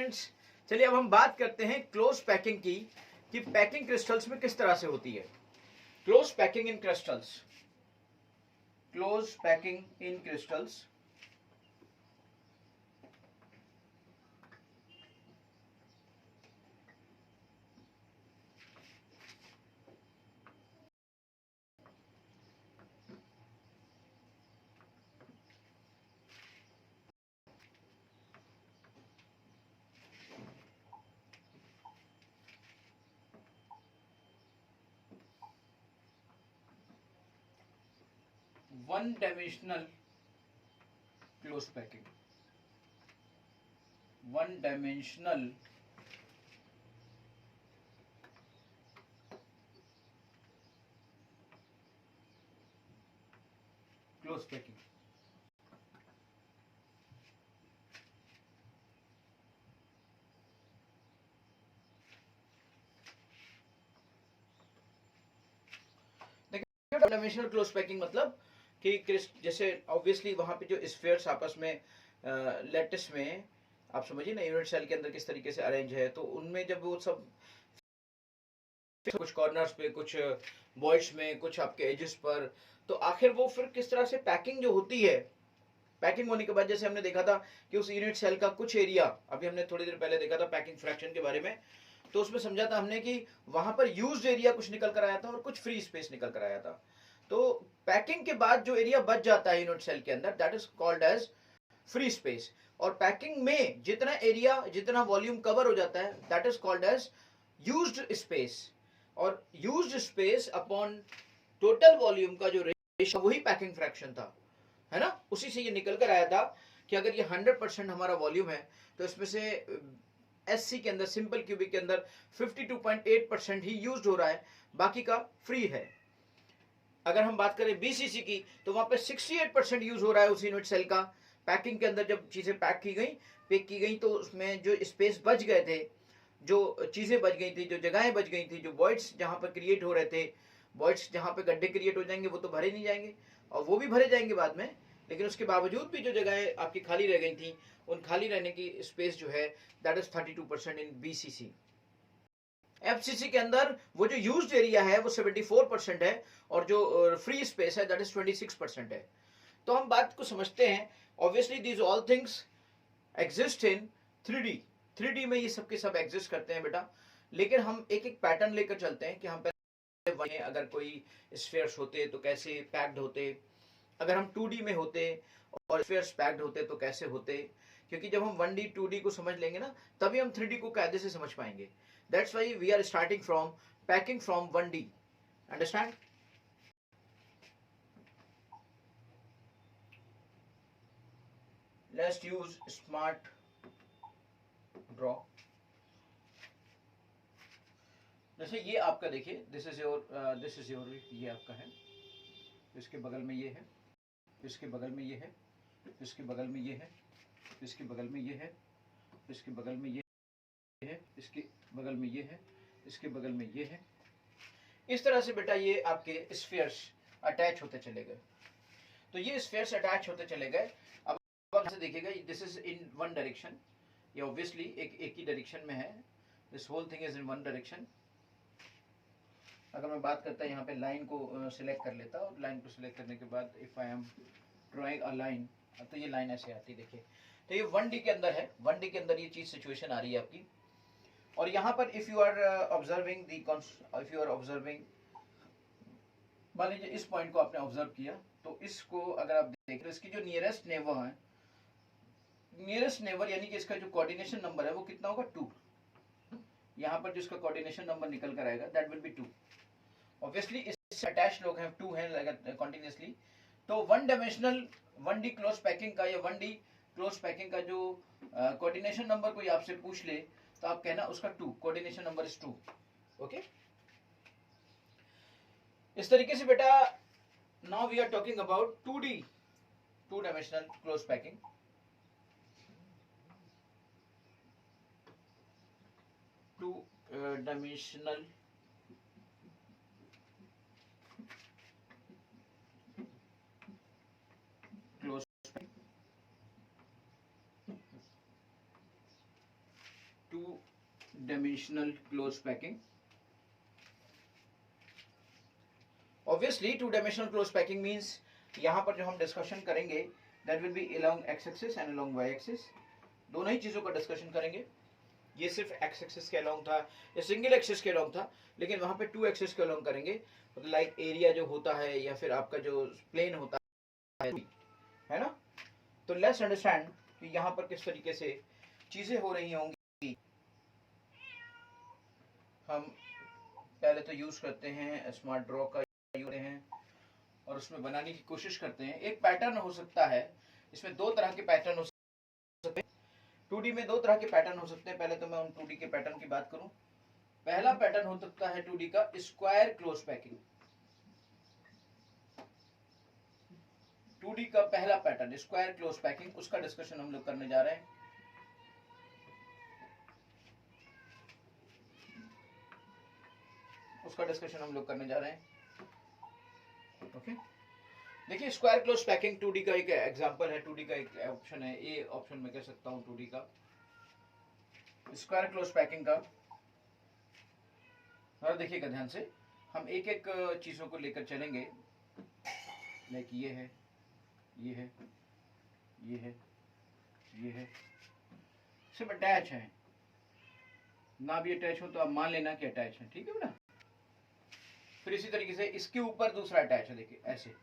Students, चलिए अब हम बात करते हैं क्लोज पैकिंग की, कि पैकिंग क्रिस्टल्स में किस तरह से होती है। Close packing in crystals, close packing in crystals. One dimensional close packing, one dimensional close packing. Dimensional close packing मतलब कि जैसे ऑब्वियसली वहां पे जो स्फीयर्स आपस में लेटिस में आप समझिए ना, यूनिट सेल के अंदर किस तरीके से अरेंज है, तो उनमें जब वो सब कुछ कॉर्नर्स पे, कुछ वॉइड्स में, कुछ आपके एजेस पर, तो आखिर वो फिर किस तरह से पैकिंग जो होती है, पैकिंग होने के बाद जैसे हमने देखा था कि उस यूनिट सेल का कुछ एरिया, अभी हमने थोड़ी देर पहले देखा था पैकिंग फ्रैक्शन के बारे में, तो उसमें समझा था हमने कि वहां पर यूज्ड एरिया कुछ निकल कर आया था और कुछ फ्री स्पेस निकल कर आया था। तो पैकिंग के बाद जो एरिया बच जाता है यूनिट सेल के अंदर, that is called as free space. और पैकिंग में जितना एरिया, जितना वॉल्यूम कवर हो जाता है, that is called as used space. और used space upon total volume का जो रेशियो, वही पैकिंग फ्रैक्शन था, है ना। उसी से ये निकल कर आया था कि अगर ये 100% हमारा वॉल्यूम है, तो इसमें से एससी के अंदर, सिंपल क्यूबिक के अंदर 52.8% ही यूज्ड हो रहा है, बाकी का फ्री है। अगर हम बात करें बीसीसी की, तो वहां पे 68% यूज हो रहा है उस यूनिट सेल का। पैकिंग के अंदर जब चीजें पैक की गई तो उसमें जो स्पेस बच गए थे, जो चीजें बच गई थी, जो जगहें बच गई थी, जो वॉइड्स जहां पर क्रिएट हो रहे थे, वॉइड्स जहां पे गड्ढे क्रिएट हो जाएंगे, वो तो भरे नहीं जाएंगे, और वो भी भरे जाएंगे बाद में, लेकिन उसके बावजूद भी जो जगहें आपकी खाली रह गई थी, उन खाली रहने की स्पेस जो है, that is 32% in BCC. FCC के अंदर वो जो यूज्ड एरिया है वो 74% है, और जो फ्री स्पेस है दैट इज 26% है। तो हम बात को समझते हैं, obviously these all things exist in 3D। 3D में ये सब के सब एग्जिस्ट करते हैं बेटा, लेकिन हम एक एक पैटर्न लेकर चलते हैं कि हम पहले अगर कोई स्फीयर्स होते तो कैसे पैक्ड होते, अगर हम 2D में होते और स्फीयर्स पैक्ड होते तो कैसे होते, क्योंकि जब हम 1D 2D को समझ लेंगे ना, तभी हम 3D को कायदे से समझ पाएंगे। That's why we are starting from packing from 1D, understand. Let's use smart draw. जैसे ये आपका देखिए, दिस इज योर, ये आपका है, इसके बगल में ये है, इसके बगल में ये है, इसके बगल में ये है, इसके बगल में ये है, इसके बगल में ये है, इसके बगल में ये है, इसके बगल में ये है। इस तरह से बेटा ये आपके स्फीयर्स अटैच होते चले गए। तो ये स्फीयर्स अटैच होते चले गए। अब से देखिएगा, this is in one direction, ये ऑब्वियसली एक ही डायरेक्शन में है, this whole thing is in one direction. अगर मैं बात करता यहाँ पे लाइन को सिलेक्ट कर लेता, और लाइन को सिलेक्ट करने के बाद if I am drawing a line, तो ये लाइन ऐसे आती, देखिए। तो ये 1D के अंदर है, 1D के अंदर ये चीज सिचुएशन आ रही है आपकी। और यहाँ पर if you are observing if you are observing, मान लीजिए इस पॉइंट को आपने ऑब्जर्व किया, तो इसको अगर आप देख रहे, इसकी जो नियरेस्ट नेबर है, नियरेस्ट नेबर यानी कि इसका जो कोऑर्डिनेशन नंबर है वो कितना होगा, 2। यहाँ पर जो इसका कोऑर्डिनेशन नंबर निकल कर आएगा, दैट विल बी 2। ऑब्वियसली इससे अटैच लोग हैं, 2 हैं कॉन्टिन्यूसली। तो 1 डायमेंशनल 1D क्लोज पैकिंग का, या 1D क्लोज पैकिंग का जो कोऑर्डिनेशन नंबर कोई आपसे पूछ ले, तो आप कहना उसका 2, कोऑर्डिनेशन नंबर इज 2। ओके, इस तरीके से बेटा now we are talking about 2D, 2 dimensional close packing. Two dimensional close. dimensional closed packing. Obviously two dimensional closed packing means यहाँ पर जो हम डिस्कशन करेंगे that will be along x axis and along y axis, दोनों ही चीजों का discussion करेंगे. ये सिर्फ x एक्सिस के अलोंग था, ये सिंगल एक्सिस के अलोंग था, लेकिन वहां पे 2 एक्सिस के अलोंग करेंगे. मतलब लाइक एरिया जो होता है या फिर आपका जो प्लेन होता है ना. तो लेट्स अंडरस्टैंड कि यहाँ पर किस तरीके से चीजें हो रही होंगी. हम पहले तो यूज करते हैं स्मार्ट ड्रॉ का यूज करते हैं और उसमें बनाने की कोशिश करते हैं. एक पैटर्न हो सकता है, इसमें दो तरह के पैटर्न हो सकते हैं. 2D में दो तरह के पैटर्न हो सकते हैं. पहले तो मैं उन 2D के पैटर्न की बात करूं. पहला पैटर्न हो सकता है 2D का स्क्वायर क्लोज पैकिंग. 2D का पहला पैटर्न स्क्वायर क्लोज पैकिंग, उसका डिस्कशन हम लोग करने जा रहे हैं. उसका डिस्कशन हम लोग करने जा रहे हैं. ओके देखिए स्क्वायर क्लोज पैकिंग 2D का एक एग्जांपल है. 2D का एक ऑप्शन है, ए ऑप्शन में कह सकता हूं 2D का स्क्वायर क्लोज पैकिंग का. और देखिएगा ध्यान से, हम एक एक चीजों को लेकर चलेंगे. लाइक ये है, ये है, ये है, ये है, सिर्फ अटैच है. ना भी अटैच हो तो आप मान लेना कि अटैच है. ठीक है बेटा. फिर इसी तरीके से इसके ऊपर दूसरा अटैच है. देखिए ऐसे.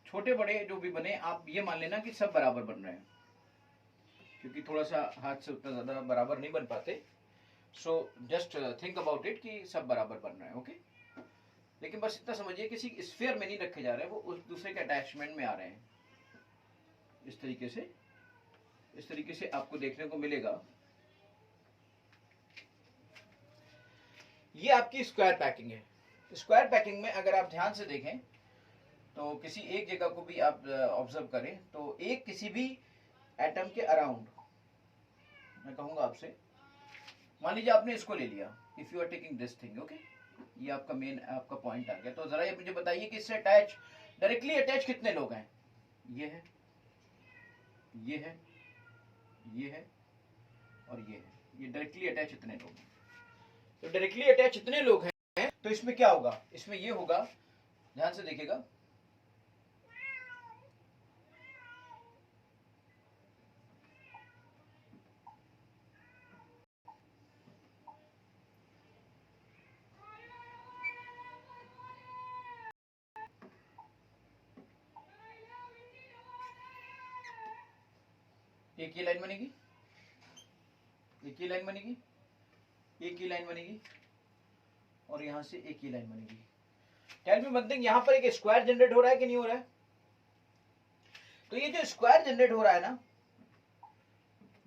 छोटे बड़े जो भी बने आप ये मान लेना कि सब बराबर बन रहे हैं, क्योंकि थोड़ा सा हाथ से उतना ज्यादा बराबर नहीं बन पाते. So just think about it कि सब बराबर बन रहे हैं. ओके लेकिन बस इतना समझिए किसी स्फीयर में नहीं रखे जा रहे हैं, वो उस दूसरे के अटैचमेंट में आ रहे हैं. इस तरीके से आपको देखने को मिलेगा. ये आपकी स्क्वायर पैकिंग है. स्क्वायर पैकिंग में अगर आप ध्यान से देखें तो किसी एक जगह को भी आप ऑब्जर्व करें तो एक किसी भी एटम के अराउंड, मैं कहूंगा आपसे, मान लीजिए आपने इसको ले लिया. If you are taking this thing, okay, ये आपका मेन आपका पॉइंट आ गया. तो जरा ये मुझे बताइए कि इससे अटैच, डायरेक्टली अटैच कितने लोग हैं. ये है, ये है, ये है और ये है. ये डायरेक्टली अटैच इतने लोग हैं. तो डायरेक्टली अटैच इतने लोग हैं तो इसमें क्या होगा, इसमें ये होगा, ध्यान से देखिएगा. एक ही लाइन बनेगी, एक ही लाइन बनेगी, एक ही लाइन बनेगी और यहां से एक ही लाइन बनेगी. टेल मी वन थिंग, यहां पर एक स्क्वायर जनरेट हो रहा है कि नहीं हो रहा है. तो ये जो स्क्वायर जनरेट हो रहा है ना,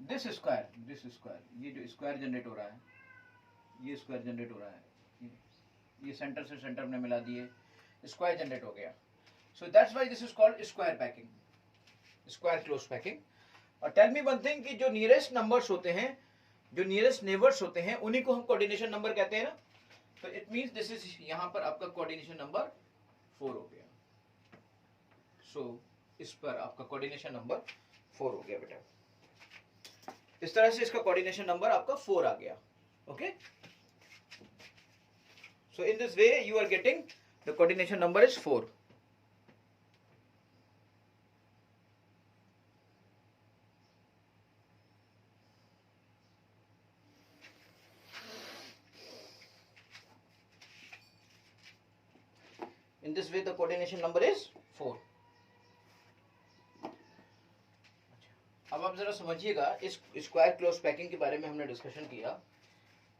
दिस स्क्वायर, ये जो स्क्वायर जनरेट हो रहा है, ये स्क्वायर जनरेट हो रहा है. ये सेंटर से सेंटर में मिला दिए, स्क्वायर जनरेट हो गया. सो that's why this is called square packing, square close packing. और टेल मी वन थिंग कि जो नियरेस्ट नंबर्स होते हैं, जो नियरेस्ट नेबर्स होते हैं, उन्हीं को हम कोऑर्डिनेशन नंबर कहते हैं ना. तो इट मींस दिस इज, यहां पर आपका कोऑर्डिनेशन नंबर 4 हो गया. सो इस पर आपका कोऑर्डिनेशन नंबर 4 हो गया बेटा. इस तरह से इसका कोऑर्डिनेशन नंबर आपका 4 आ गया. Okay so in this way you are getting the coordination number is 4. In this way the coordination number is 4. अब आप जरा समझिएगा, इस स्क्वायर क्लोज पैकिंग के बारे में हमने डिस्कशन किया.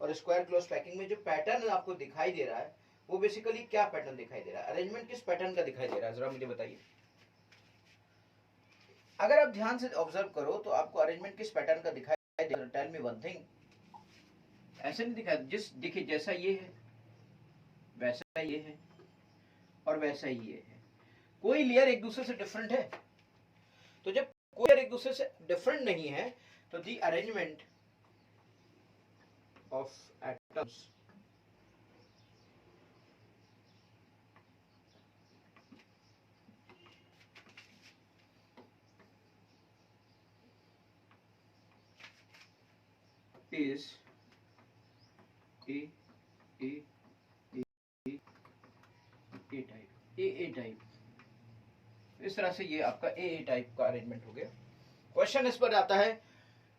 और स्क्वायर क्लोज पैकिंग में जो पैटर्न आपको दिखाई दे रहा है वो बेसिकली क्या पैटर्न दिखाई दे रहा है, अरेंजमेंट किस पैटर्न का दिखाई दे रहा है, जरा मुझे बताइए. अगर आप ध्यान से ऑब्जर्व करो तो आपको अरेंजमेंट किस पैटर्न का दिखाई दे रहा है. टेल मी वन थिंग, ऐसे नहीं दिखाई, जिस देखिए जैसा ये है वैसा ये है और वैसा ही ये है. कोई लेयर एक दूसरे से डिफरेंट है. तो जब कोई लेयर एक दूसरे से डिफरेंट नहीं है तो the arrangement of atoms is A type, A type. इस तरह से ये आपका ए टाइप का अरेंजमेंट हो गया। क्वेश्चन इस पर आता है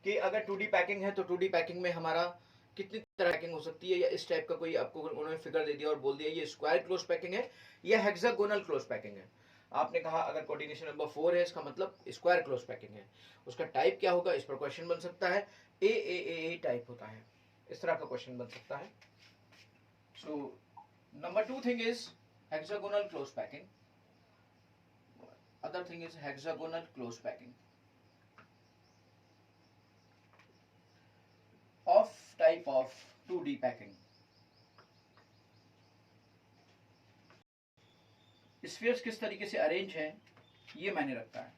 कि अगर 2D पैकिंग है तो 2D पैकिंग में हमारा कितनी तरह पैकिंग हो सकती है, या इस टाइप का कोई आपको उन्होंने फिगर दे दिया और बोल दिया ये स्क्वायर क्लोज पैकिंग है या हेक्सागोनल क्लोज पैकिंग है। आपने कहा अगर कोऑर्डिनेशन नंबर 4 है इसका मतलब स्क्वायर क्लोज पैकिंग है, उसका टाइप क्या होगा, इस पर क्वेश्चन बन सकता है। ए टाइप होता है, इस तरह का क्वेश्चन बन सकता है। So number 2 thing is hexagonal close packing. Other thing is hexagonal close packing of type of 2D packing. Spheres किस तरीके से अरेंज है ये मायने रखता है।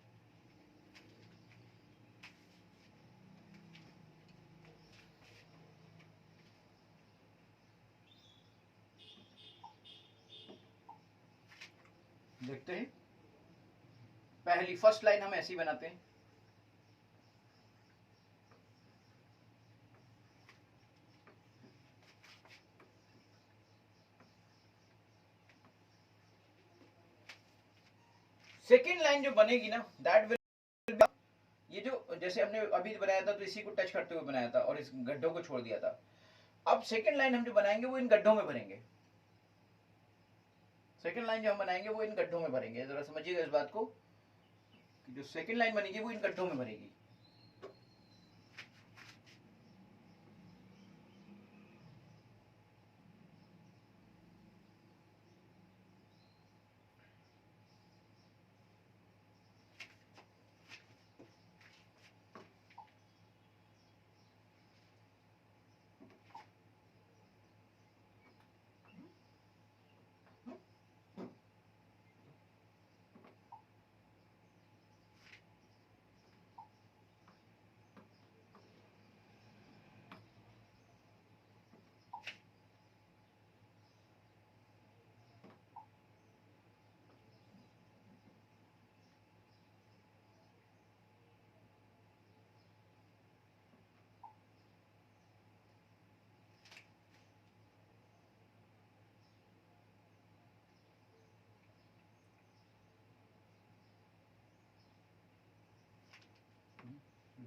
देखते हैं, पहली फर्स्ट लाइन हम ऐसी बनाते हैं। सेकेंड लाइन जो बनेगी ना, दैट विल, ये जो जैसे हमने अभी बनाया था तो इसी को टच करते हुए बनाया था और इस गड्ढों को छोड़ दिया था। अब सेकेंड लाइन हम जो बनाएंगे वो इन गड्ढों में भरेंगे। सेकेंड लाइन जो हम बनाएंगे वो इन गड्ढों में भरेंगे। जरा समझिएगा इस बात को कि जो सेकेंड लाइन बनेगी वो इन गड्ढों में भरेगी।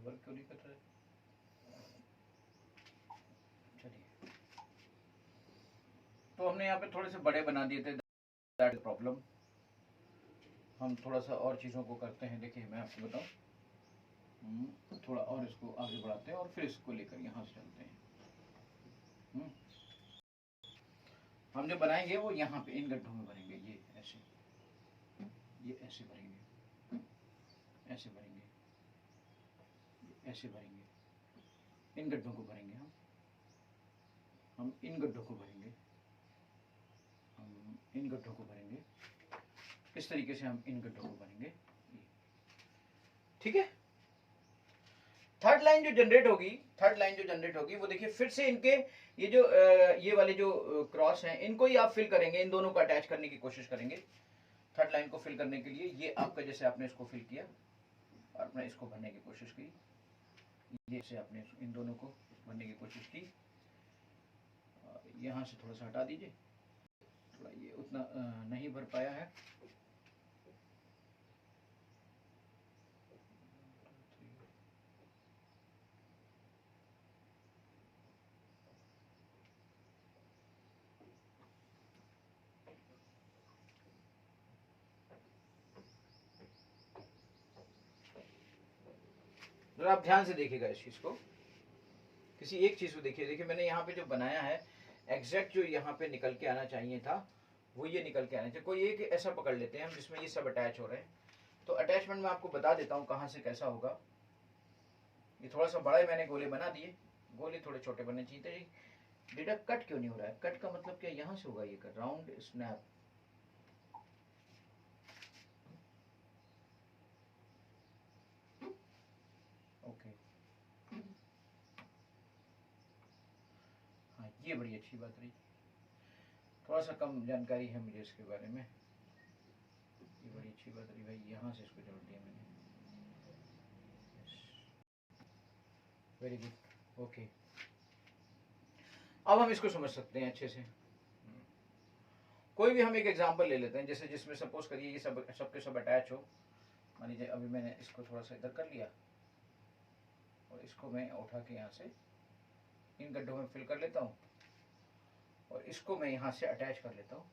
वर्क क्यों नहीं कर रहा है? चलिए, तो हमने यहाँ पे थोड़े से बड़े बना दिए थे, दैट प्रॉब्लम। हम थोड़ा सा और चीज़ों को करते हैं। देखिए मैं आपको बताऊँ, थोड़ा और इसको आगे बढ़ाते हैं और फिर इसको लेकर यहाँ से चलते हैं। हम जो बनाएंगे वो यहाँ पे इन गड्ढों में भरेंगे। ये ऐसे, ये ऐसे भरेंगे, ऐसे भरेंगे, ऐसे भरेंगे, इन गड्ढों को भरेंगे हम इन गड्ढों को भरेंगे, हम इन गड्ढों को भरेंगे। इस तरीके से हम इन गड्ढों को भरेंगे। ठीक है। थर्ड लाइन जो जनरेट होगी वो देखिए फिर से इनके ये जो ये वाले जो क्रॉस हैं इनको ही आप फिल करेंगे, इन दोनों को अटैच करने की कोशिश करेंगे। थर्ड लाइन को फिल करने के लिए ये आपका जैसे आपने इसको फिल किया और अपने इसको भरने की कोशिश की, ये से आपने इन दोनों को भरने की कोशिश की। यहाँ से थोड़ा सा हटा दीजिए, थोड़ा ये उतना नहीं भर पाया है। जरा आप ध्यान से देखिएगा इस चीज को, किसी एक चीज को देखिए। देखिए मैंने यहाँ पे जो बनाया है एग्जैक्ट जो यहाँ पे निकल के आना चाहिए था वो ये निकल के आना चाहिए। कोई एक ऐसा पकड़ लेते हैं हम जिसमें ये सब अटैच हो रहे हैं। तो अटैचमेंट में आपको बता देता हूँ कहाँ से कैसा होगा। ये थोड़ा सा बड़ा मैंने गोले बना दिए, गोले थोड़े छोटे बनने चाहिए थे। डिडक्ट कट क्यों नहीं हो रहा है? कट का मतलब क्या, यहाँ से होगा ये कट, राउंड स्नैप। ओके, हाँ ये बड़ी अच्छी बात रही। थोड़ा सा कम जानकारी है मुझे इसके बारे में, ये बड़ी अच्छी बात रही भाई। यहाँ से इसको जोड़ दिया मैंने, वेरी गुड, ओके। अब हम इसको समझ सकते हैं अच्छे से। कोई भी हम एक एग्जांपल ले लेते हैं, जैसे जिसमें सपोज करिए ये सब सबके सब अटैच हो। मान लीजिए अभी मैंने इसको थोड़ा सा इधर कर लिया और इसको मैं उठा के यहाँ से इन गड्ढों में फिल कर लेता हूँ और इसको मैं यहाँ से अटैच कर लेता हूँ।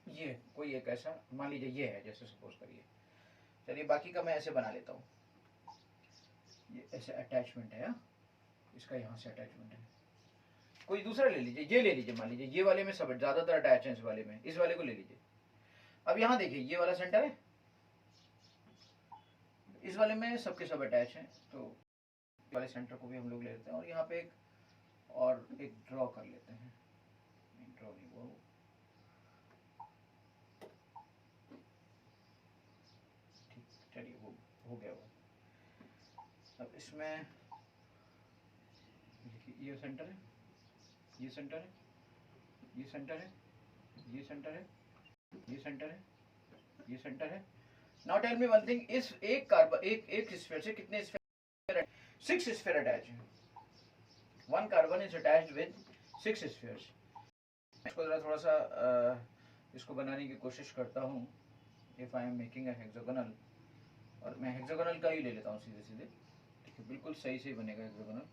ये कोई एक ऐसा मान लीजिए ये है, जैसे सपोज करिए। चलिए बाकी का मैं ऐसे बना लेता हूँ। ये ऐसे अटैचमेंट है, इसका यहाँ से अटैचमेंट है। कोई दूसरा ले लीजिए, ये ले लीजिए, मान लीजिए ये वाले में सब ज्यादातर अटैच है, इस वाले में, इस वाले को ले लीजिए। अब यहाँ देखिए ये वाला सेंटर है, इस वाले में सबके सब अटैच हैं, तो वाले सेंटर को भी हम लोग ले लेते हैं और यहाँ पे एक ड्रॉ कर लेते हैं। ड्रॉ नहीं, वो ठीक, चलिए वो हो गया वो। अब इसमें देखिए ये सेंटर है, ये सेंटर है, ये सेंटर है, ये सेंटर है, ये सेंटर है, ये सेंटर है। Now tell me one thing, इस एक कार्बन एक स्फीयर से कितने स्फीयर? 6 स्फीयर अटैच हैं। One carbon is attached with 6 spheres. इसको जरा थोड़ा सा इसको बनाने की कोशिश करता हूँ। If I am making a hexagonal, और मैं हेक्सागोनल का ही ले लेता हूँ सीधे सीधे, ठीक है, बिल्कुल सही से बनेगा हेक्सागोनल।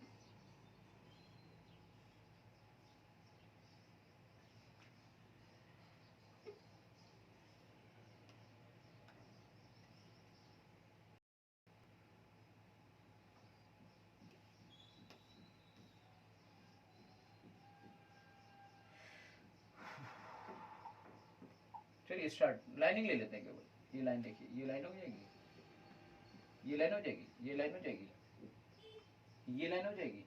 चलिए स्टार्ट, लाइनिंग ले लेते हैं केवल। ये लाइन देखिए, ये लाइन हो जाएगी, ये लाइन हो जाएगी, ये लाइन हो जाएगी, ये लाइन हो जाएगी,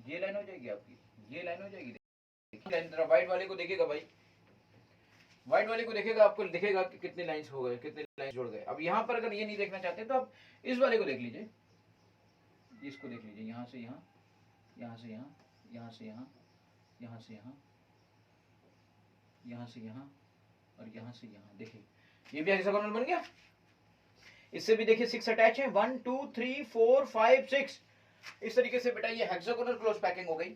ये लाइन हो जाएगी आपकी, ये लाइन हो जाएगी। देखिए व्हाइट वाले को देखिएगा भाई, व्हाइट वाले को देखेगा, आपको दिखेगा कि कितने लाइंस हो गए, कितने लाइंस जुड़ गए। अब यहाँ पर अगर ये नहीं देखना चाहते तो आप इस वाले को देख लीजिए, इसको देख लीजिए, यहाँ से यहाँ, यहाँ से यहाँ, यहाँ से यहाँ, यहाँ से यहाँ, यहाँ से यहाँ और यहाँ से यहाँ। देखिए ये भी हेक्सागोनल बन गया। इससे भी देखिए 6 अटैच है, 1 2 3 4 5 6। इस तरीके से बेटा ये हेक्सागोनल क्लोज पैकिंग हो गई।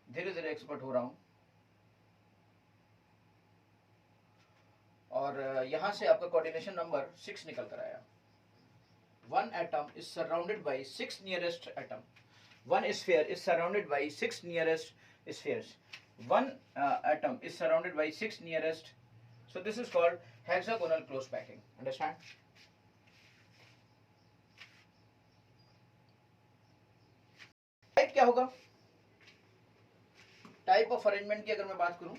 धीरे धीरे एक्सपर्ट हो रहा हूं। और यहां से आपका कोऑर्डिनेशन नंबर 6 निकल कर आया। One atom is surrounded by 6 nearest atom. One sphere is surrounded by 6 nearest spheres. One atom is surrounded by 6 nearest. So this is called hexagonal close packing. Understand? Type क्या होगा? Type of arrangement की अगर मैं बात करूं,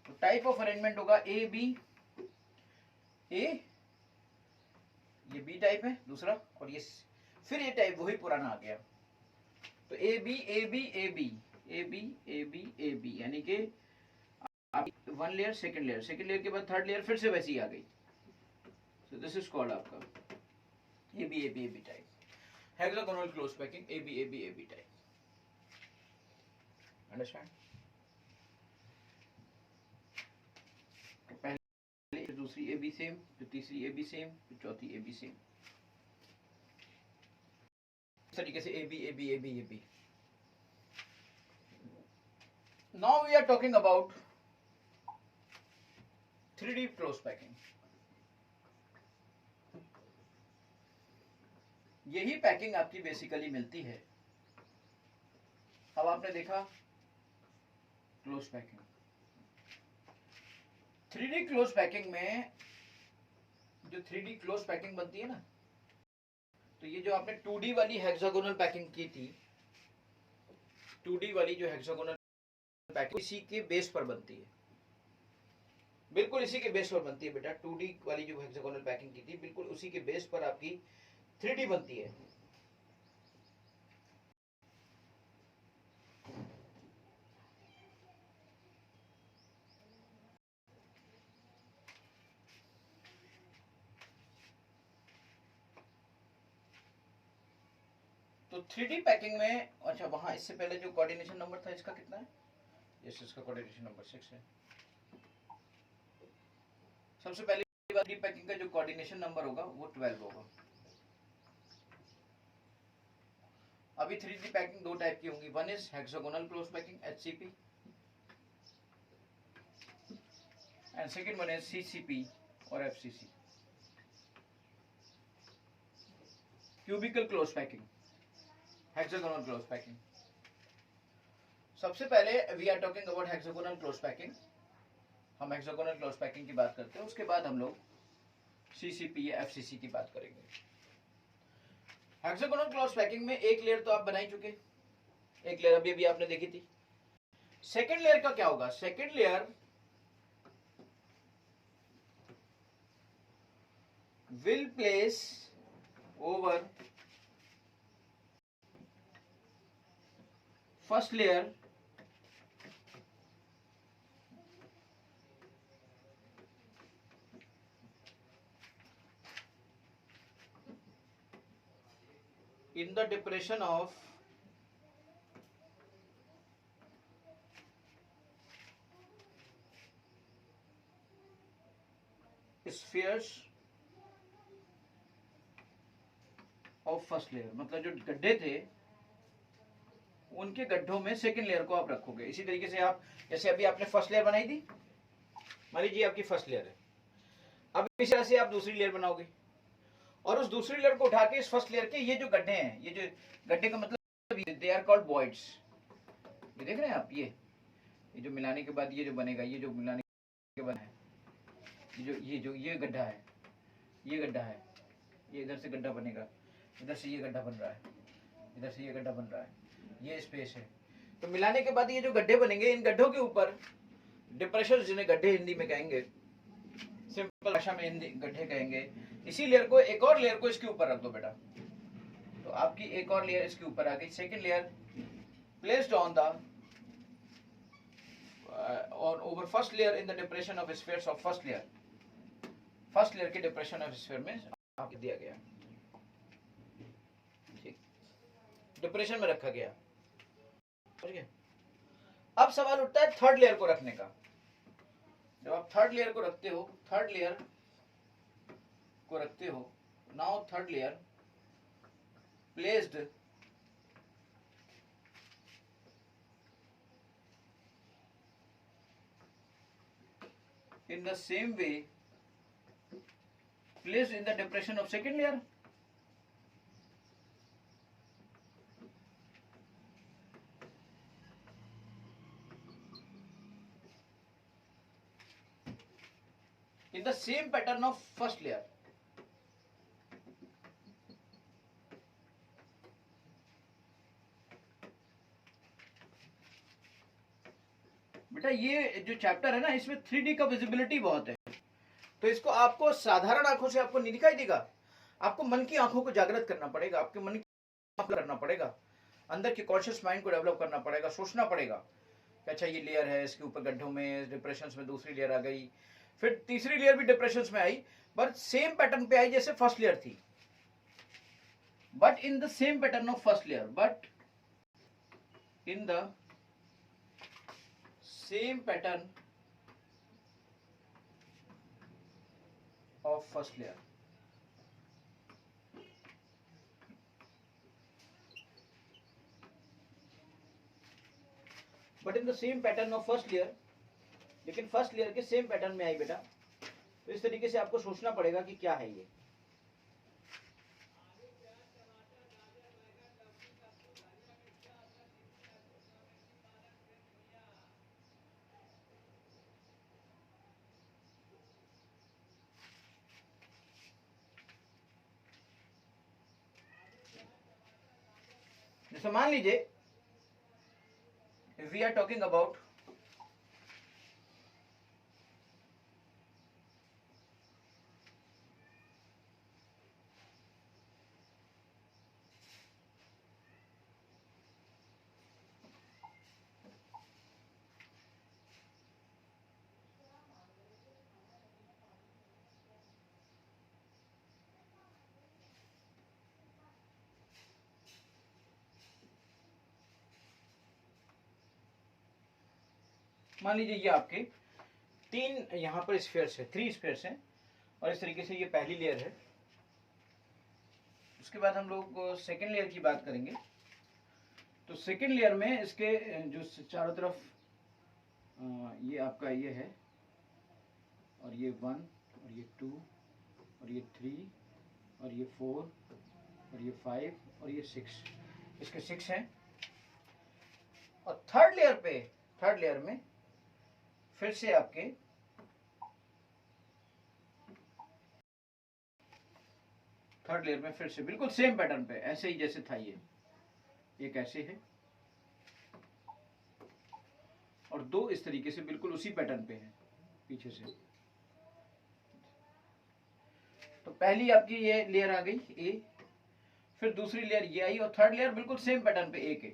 तो type of arrangement होगा A B, ए, ये बी टाइप है दूसरा, और ये फिर ये टाइप वही पुराना आ गया। तो a B A B A B A B A B A b, यानी कि one layer, second layer, second layer के बाद थर्ड लेयर फिर से वैसी आ गई। सो दिस इज कॉल्ड आपका a B A B A b type, hexagonal close packing, a B A B A b type. Understand? पहले दूसरी ए बी सेम, फिर तीसरी ए बी सेम, फिर चौथी ए बी सेम, इस तरीके से a B A B A B A b. Now we are talking about 3D close packing. यही पैकिंग आपकी बेसिकली मिलती है। अब आपने देखा close packing, 3D close packing में जो 3D क्लोज पैकिंग बनती है ना, तो ये जो आपने 2D वाली हेक्सागोनल पैकिंग की थी, 2D वाली जो हेक्सागोनल पैकिंग इसी के बेस पर बनती है, बिल्कुल इसी के बेस पर बनती है बेटा। 2D वाली जो हेक्सागोनल पैकिंग की थी, बिल्कुल उसी के बेस पर आपकी 3D बनती है। तो तो 3D पैकिंग में, अच्छा वहां इससे पहले जो कोऑर्डिनेशन नंबर था इसका कितना है? यस, इसका कोऑर्डिनेशन नंबर 6 है। सबसे पहले 3D पैकिंग का जो कोऑर्डिनेशन नंबर होगा वो 12 होगा। अभी 3D पैकिंग दो टाइप की होंगी, one is hexagonal close packing HCP and second one is CCP और FCC, cubical close packing, hexagonal close packing. सबसे पहले we are talking about hexagonal close packing, हम हेक्सागोनल क्लोज पैकिंग की बात करते हैं, उसके बाद हम लोग CCP या FCC की बात करेंगे। हेक्सागोनल क्लोज पैकिंग में एक लेयर तो आप बना ही चुके, एक लेयर अभी अभी आपने देखी थी। सेकेंड लेयर का क्या होगा? Second layer will place over first layer in the depression of spheres of first layer, मतलब जो गड्ढे थे उनके गड्ढों में सेकंड लेयर को आप रखोगे। इसी तरीके से आप, जैसे अभी आपने फर्स्ट लेयर बनाई थी, मान लीजिए आपकी फर्स्ट लेयर है, अब इस तरह से आप दूसरी लेयर बनाओगे और उस दूसरी लेयर को उठा के इस फर्स्ट लेयर के ये जो गड्ढे हैं, ये जो गड्ढे का मतलब दे आर कॉल्ड वॉइड्स, ये देख रहे हैं आप, ये जो मिलाने के बाद ये जो बनेगा, ये जो मिलाने के बाद है, ये गड्ढा है, ये गड्ढा है, ये इधर से गड्ढा बनेगा, इधर से ये गड्ढा बन रहा है, इधर से ये गड्ढा बन रहा है, ये स्पेस है। तो मिलाने के बाद ये जो गड्ढे बनेंगे, इन गड्ढों के ऊपर डिप्रेशन, जिन्हें गड्ढे हिंदी में कहेंगे, सिंपल भाषा में हिंदी गड्ढे कहेंगे, इसी लेयर को, एक और लेयर को इसके ऊपर रख दो बेटा। तो आपकी एक और लेयर इसके ऊपर आ गई, second layer placed on the on over first layer in the depression of spheres of first layer. First layer के डिप्रेशन ऑफ स्फीयर में आपको दिया गया, डिप्रेशन में रखा गया। अब सवाल उठता है थर्ड लेयर को रखने का। जब आप थर्ड लेयर को रखते हो, now third layer placed in the same way placed in the depression of second layer. In the same pattern of first layer. बेटा ये जो चैप्टर है ना, इसमें 3D का विजिबिलिटी बहुत है, तो इसको आपको साधारण आंखों से आपको नहीं दिखाई देगा, आपको मन की आंखों को जागृत करना पड़ेगा, आपके मन की करना पड़ेगा, अंदर के कॉन्शियस माइंड को डेवलप करना पड़ेगा, सोचना पड़ेगा कि अच्छा ये लेयर है, इसके ऊपर गड्ढों में डिप्रेशंस में दूसरी लेयर आ गई, फिर तीसरी लेयर भी डिप्रेशंस में आई, बट सेम पैटर्न पे आई जैसे फर्स्ट लेयर थी, but in the same pattern of first layer, but in the same pattern of first layer. But in the same pattern of first layer, लेकिन first layer के same pattern में आई बेटा, तो इस तरीके से आपको सोचना पड़ेगा कि क्या है ये। जैसे मान लीजिए वी आर टॉकिंग अबाउट मान लीजिए ये आपके 3 यहाँ पर स्फीयर्स है, 3 स्फीयर्स हैं, और इस तरीके से ये पहली लेयर है। उसके बाद हम लोग सेकेंड लेयर की बात करेंगे। तो सेकेंड लेयर में इसके जो चारों तरफ ये आपका ये है, और ये 1 और ये 2 और ये 3 और ये 4 और ये 5 और ये 6, इसके 6 हैं। और थर्ड लेयर में फिर से आपके थर्ड लेयर में फिर से बिल्कुल सेम पैटर्न पे, ऐसे ही जैसे था ये कैसे है, और 2 इस तरीके से बिल्कुल उसी पैटर्न पे है पीछे से। तो पहली आपकी ये लेयर आ गई ए, फिर दूसरी लेयर ये आई, और थर्ड लेयर बिल्कुल सेम पैटर्न पे ए के।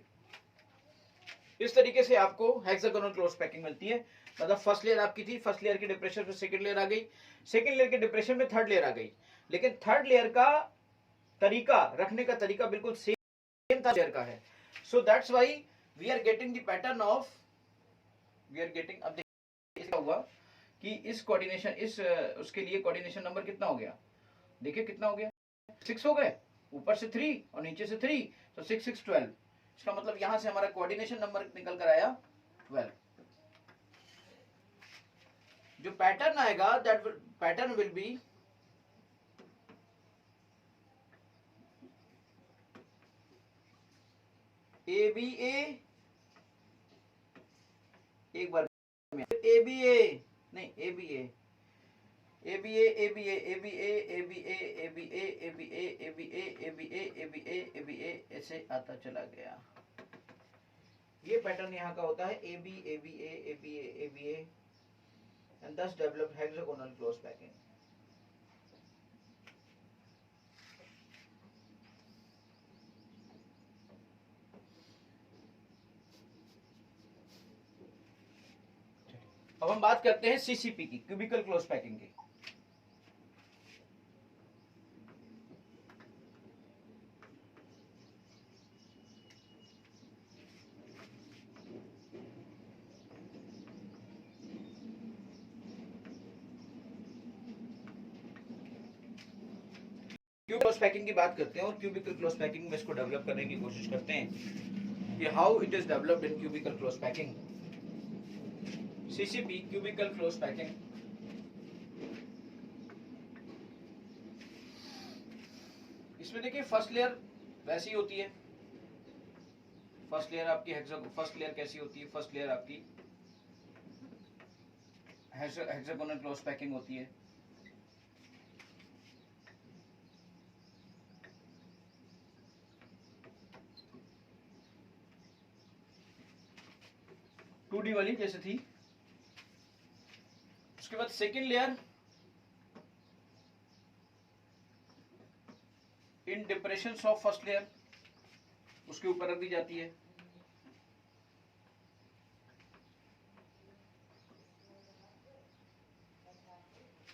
इस तरीके से आपको हेक्सागोनल क्लोज पैकिंग मिलती है। मतलब फर्स्ट लेयर आपकी थी, फर्स्ट लेयर की डिप्रेशन में सेकंड लेयर आ गई, सेकंड लेयर के डिप्रेशन में थर्ड लेयर आ गई, लेकिन थर्ड लेयर का तरीका, रखने का तरीका बिल्कुल सेम था लेयर का है। So that's why we are getting the pattern of, we are getting, अब देखिए क्या हुआ कि इस कोऑर्डिनेशन, इस उसके लिए कोऑर्डिनेशन नंबर कितना हो गया, देखिए कितना हो गया, 6 हो गए, ऊपर से 3 और नीचे से 3, तो 6 6 12। इसका मतलब यहां से हमारा कोऑर्डिनेशन नंबर निकल कर आया 12। जो पैटर्न आएगा, that pattern will be A B A, एक बार ए बी ए, नहीं A B A, A B A, A B A, A B A, A B A, A B A, A B A, A B A, A B A, A B A, A B A, ऐसे आता चला गया। ये pattern यहाँ का होता है a B A B A, A B A, A B ए, एंड thus developed hexagonal close packing. अब हम बात करते हैं सीसीपी की, क्यूबिकल क्लोज पैकिंग की। क्लोज पैकिंग की बात करते हैं और क्यूबिकल क्लोज पैकिंग में इसको डेवलप करने की कोशिश करते हैं कि how it is developed in cubical close packing. CCP, cubical close packing, इसमें देखिए फर्स्ट लेयर वैसी होती है, फर्स्ट लेयर आपकी फर्स्ट लेयर कैसी होती है, फर्स्ट लेयर आपकी हेक्सागोनल क्लोज पैकिंग होती है। टू डी वाली जैसे थी। उसके बाद second layer in depression of first layer, उसके ऊपर रख दी जाती है।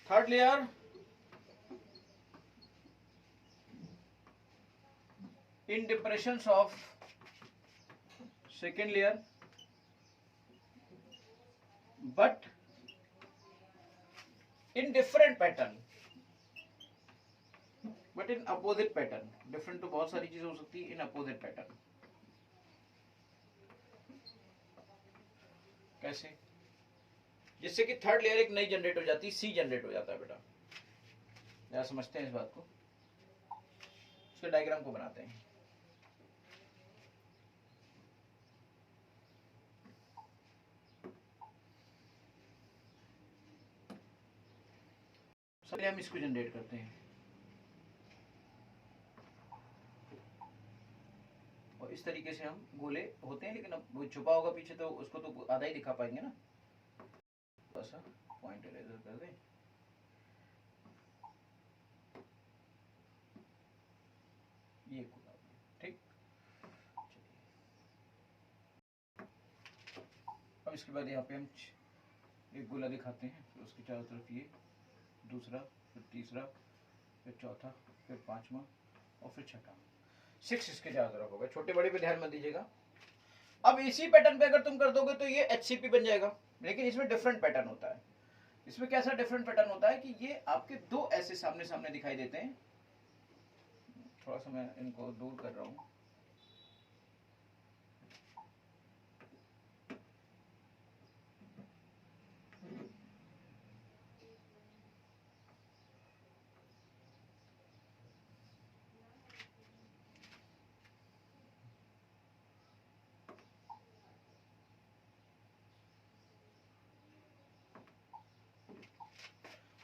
Third layer in depression of second layer, but in different pattern, but in opposite pattern। different तो बहुत सारी चीजें हो सकती है, in opposite pattern। कैसे, जिससे कि थर्ड लेयर एक नई जनरेट हो जाती है, सी जनरेट हो जाता है बेटा। जरा समझते हैं इस बात को, उसके डायग्राम को बनाते हैं। चलिए हम इसको जनरेट करते हैं, और इस तरीके से हम गोले होते हैं, लेकिन अब वो छुपा होगा पीछे तो उसको तो आधा ही दिखा पाएंगे ना। बस पॉइंट इरेजर कर दें, ये गोला, ठीक। अब इसके बाद यहाँ पे हम एक गोला दिखाते हैं, फिर उसके चारों तरफ ये दूसरा, फिर तीसरा, फिर चौथा, फिर पांचवा और फिर छठा। 6 इसके चारों तरफ हो गए। छोटे बड़े पे ध्यान मत दीजिएगा, अब इसी पैटर्न पे अगर तुम कर दोगे तो ये HCP बन जाएगा, लेकिन इसमें डिफरेंट पैटर्न होता है। इसमें कैसा डिफरेंट पैटर्न होता है कि ये आपके दो ऐसे सामने सामने दिखाई देते हैं। थोड़ा सा मैं इनको दूर कर रहा हूं।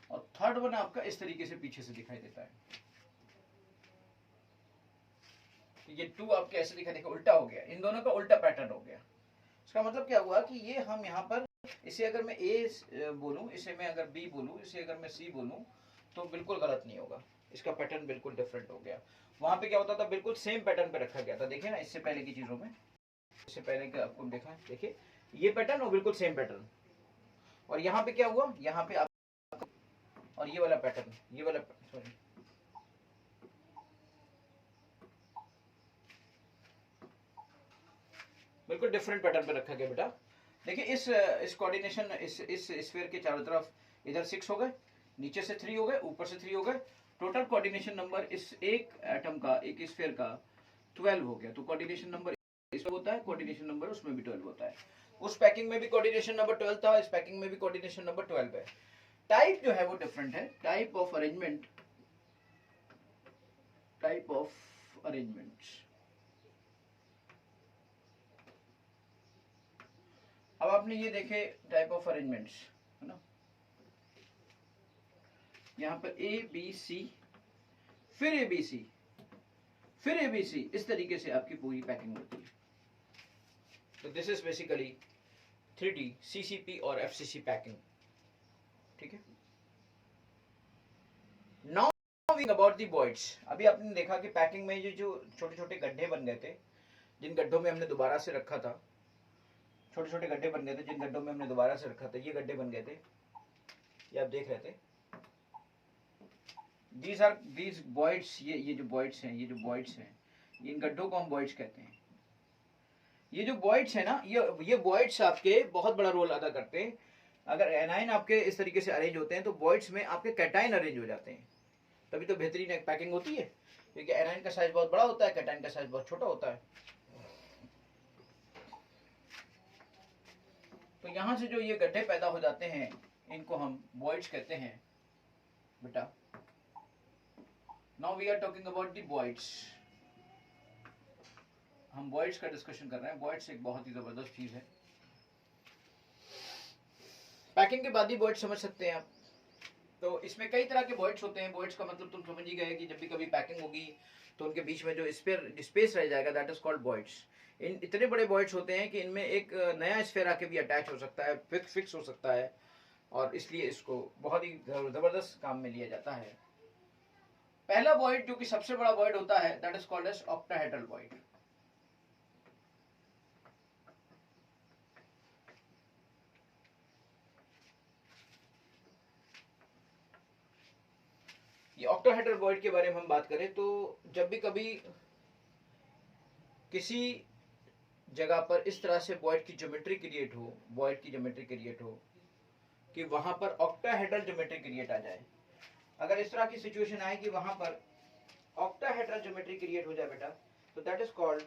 और थर्ड वन आपका इस तरीके से पीछे से दिखाई देता है। ये टू आपके ऐसे दिखाई देगा, उल्टा हो गया, इन दोनों का उल्टा पैटर्न हो गया। इसका मतलब क्या हुआ कि ये हम यहाँ पर इसे अगर मैं A बोलूं, इसे मैं अगर B बोलूं, इसे अगर मैं C बोलूं, तो बिल्कुल गलत नहीं होगा। इसका पैटर्न बिल्कुल डिफरेंट हो गया। वहां पे क्या होता था, बिल्कुल सेम पैटर्न पे रखा गया था। देखिए ना, इससे पहले की चीजों में, इससे पहले का आपको देखा है, देखिए ये पैटर्न और बिल्कुल सेम पैटर्न। और यहाँ पे क्या हुआ, यहाँ पे आप और ये वाला पैटर्न, ये वाला सॉरी बिल्कुल डिफरेंट पैटर्न पे रखा गया बेटा। देखिए इस कोऑर्डिनेशन, इस स्फीयर के चारों तरफ इधर 6 हो गए, नीचे से 3 हो गए, ऊपर से 3 हो गए। टोटल कोऑर्डिनेशन नंबर इस एक एटम का, एक स्फीयर का 12 हो गया। तो कोऑर्डिनेशन नंबर इसमें होता है, कोऑर्डिनेशन नंबर उसमें भी 12 होता है। उस पैकिंग में भी कोऑर्डिनेशन नंबर 12 था, इस पैकिंग में भी कोऑर्डिनेशन नंबर 12 है। टाइप जो है वो डिफरेंट है, type of arrangement, type of arrangement. अब आपने ये देखे टाइप ऑफ अरेंजमेंट्स, है ना, यहां पर ABC, फिर ABC, फिर ABC, इस तरीके से आपकी पूरी पैकिंग होती है। तो this is basically 3D CCP और FCC पैकिंग। ठीक है, नाउ अबाउट दी वॉइड्स। अभी आपने देखा कि पैकिंग में ये जो छोटे छोटे गड्ढे बन गए थे, जिन गड्ढों में हमने दोबारा से रखा था, छोटे छोटे गड्ढे बन गए थे जिन गड्ढों में हमने दोबारा से रखा था, ये गड्ढे बन गए थे, ये आप देख रहे थे। दीज आर दीज वॉइड्स, ये जो वॉइड्स हैं, ये जो वॉइड्स हैं, इन गड्ढों को हम वॉइड्स कहते हैं। ये जो वॉइड्स है ना, ये वॉइड्स आपके बहुत बड़ा रोल अदा करते हैं। अगर एनाइन आपके इस तरीके से अरेंज होते हैं तो वॉइड्स में आपके कैटाइन अरेंज हो जाते हैं। तभी तो बेहतरीन एक पैकिंग होती है, क्योंकि एनाइन का साइज बहुत बड़ा होता है, कैटाइन का साइज बहुत छोटा होता है। तो यहां से जो ये गड्ढे पैदा हो जाते हैं, इनको हम वॉइड्स कहते हैं बेटा। Now we are talking about the voids. हम वॉइड्स का डिस्कशन कर रहे हैं। वॉइड्स एक बहुत ही जबरदस्त चीज है। पैकिंग के बाद ही वॉइड समझ सकते हैं आप। तो इसमें कई तरह के वॉइड्स होते हैं। वॉइड्स का मतलब तुम समझ ही गए कि जब भी कभी पैकिंग होगी तो उनके बीच में जो स्पेस रह जाएगा, दैट इज कॉल्ड वॉइड्स। इन इतने बड़े वॉइड्स होते हैं कि इनमें एक नया स्फीयर आके भी अटैच हो सकता है, फिक्स हो सकता है, और इसलिए इसको बहुत ही जबरदस्त काम में लिया जाता है। पहला वॉइड जो कि सबसे बड़ा वॉइड होता है, that is called as octahedral void. ये ऑक्टाहेड्रल वॉइड के बारे में हम बात करें तो जब भी कभी किसी जगह पर इस तरह से वॉइड की ज्योमेट्री क्रिएट हो, वॉइड की ज्योमेट्री क्रिएट हो कि वहां पर ऑक्टाहेड्रल ज्योमेट्री क्रिएट आ जाए, अगर इस तरह की सिचुएशन आए कि वहां पर ऑक्टाहेड्रल ज्योमेट्री क्रिएट हो जाए बेटा, तो that is called